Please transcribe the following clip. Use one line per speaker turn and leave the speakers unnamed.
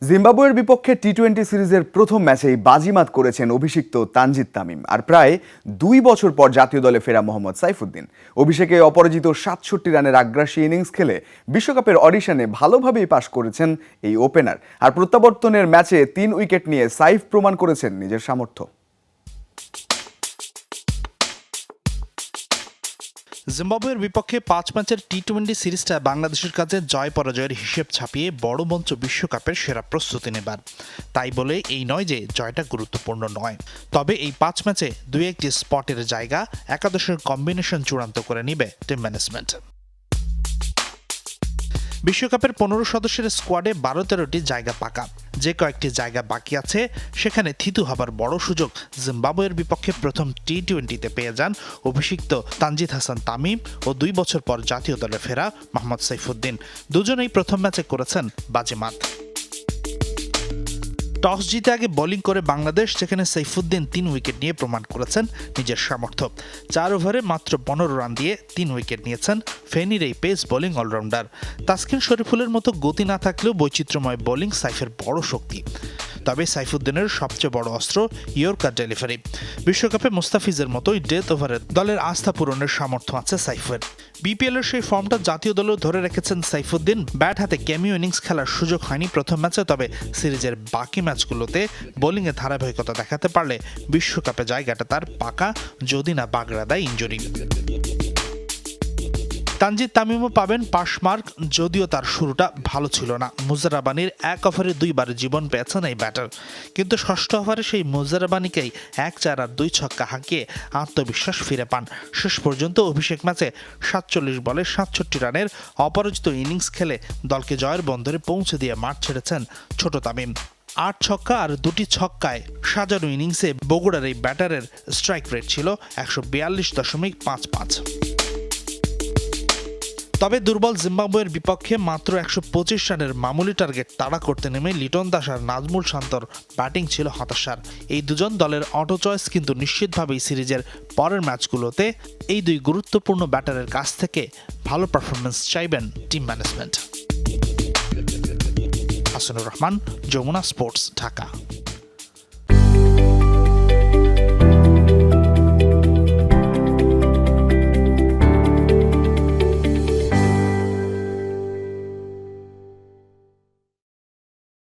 জিম্বাবুয়ের বিপক্ষে টি-20 সিরিজের প্রথম ম্যাচেই বাজিমাত করেছেন অভিষিক্ত তানজিদ তামিম। আর প্রায় 2 বছর পর জাতীয় দলে ফেরা মোহাম্মদ সাইফুদ্দিন। অভিষেকে অপরাজিত 67 রানের আগ্রাসী ইনিংস খেলে বিশ্বকাপের অডিশনে ভালোভাবেই পাশ করেছেন এই ওপেনার। আর প্রত্যাবর্তনের ম্যাচে 3 উইকেট নিয়ে সাইফ প্রমাণ করেছেন নিজের সামর্থ্য।
জিম্বাবুয়ের বিপক্ষে 5 ম্যাচের টি-20 সিরিজটা বাংলাদেশের কাছে জয় পরাজয়ের হিসেব ছাপিয়ে বড় মঞ্চ বিশ্বকাপের সেরা প্রস্তুতি নেবার। তাই বলে এই নয় যে জয়টা গুরুত্বপূর্ণ নয়, তবে এই 5 ম্যাচে 2-1টি স্পটের জায়গা একাদশের কম্বিনেশন চূড়ান্ত করে নিবে টিম ম্যানেজমেন্ট। বিশ্বকাপের 15 সদস্যের স্কোয়াডে 12-13টি জায়গা পাকা। যে কয়েকটি জায়গা বাকি আছে সেখানে থিতু হবার বড় সুযোগ জিম্বাবুয়ের বিপক্ষে প্রথম টি-20তে পেয়ে যান অভিষিক্ত তানজিদ হাসান তামিম ও 2 বছর পর জাতীয় দলে ফেরা মোহাম্মদ সাইফুদ্দিন। দুজনেই প্রথম ম্যাচে করেছেন বাজিমাত। টস জিতে আগে বোলিং করে বাংলাদেশ, যেখানে সাইফুদ্দিন 3 উইকেট নিয়ে প্রমাণ করেছেন নিজের সামর্থ্য। 4 ওভারে মাত্র 15 রান দিয়ে 3 উইকেট নিয়েছেন ফেনীর এই পেস বোলিং অলরাউন্ডার। তাসকিন শরীফুলের মতো গতি না থাকলেও বৈচিত্র্যময় বোলিং সাইফের বড় শক্তি। তবে সাইফুদ্দিনের সবচেয়ে বড় অস্ত্র ইয়র্কার ডেলিভারি। বিশ্বকাপে মুস্তাফিজের মতোই ডেথ ওভারে দলের আস্থা পূরণের সামর্থ্য আছে সাইফের। বিপিএলের সেই ফর্মটা জাতীয় দলেও ধরে রেখেছেন সাইফুদ্দিন। ব্যাট হাতে ক্যামিও ইনিংস খেলার সুযোগ হয়নি প্রথম ম্যাচে, তবে সিরিজের বাকি ম্যাচগুলোতে বোলিংয়ে ধারাবাহিকতা দেখাতে পারলে বিশ্বকাপে জায়গাটা তার পাকা, যদি না বাগড়া দেয় ইনজুরি। তানজিদ তামিমও পাবেন পাশ মার্ক, যদিও তার শুরুটা ভালো ছিল না। মুজারাবানির 1 ওভারে 2 বার জীবন পেয়েছেন এই ব্যাটার, কিন্তু 6ষ্ঠ ওভারে সেই মুজারাবানিকেই 1-4 আর 2 ছক্কা হাঁকিয়ে আত্মবিশ্বাস ফিরে পান। শেষ পর্যন্ত অভিষেক ম্যাচে 47 বলে 67 রানের অপরাজিত ইনিংস খেলে দলকে জয়ের বন্দরে পৌঁছে দিয়ে মাঠ ছেড়েছেন ছোট তামিম। 8 ছক্কা আর 2টি ছক্কায় সাজানো ইনিংসে বগুড়ার এই ব্যাটারের স্ট্রাইক রেট ছিল 142.55। তবে দুর্বল জিম্বাবুয়ের বিপক্ষে মাত্র 125 রানের মামুলি টার্গেট তাড়া করতে নেমে লিটন দাস আর নাজমুল শান্তর ব্যাটিং ছিল হতাশার। এই দুজন দলের অটো চয়েস, কিন্তু নিশ্চিতভাবেই সিরিজের পরের ম্যাচগুলোতে এই 2 গুরুত্বপূর্ণ ব্যাটারের কাছ থেকে ভালো পারফরমেন্স চাইবেন team management. Hasanur Rahman, Jamuna sports, Dhaka.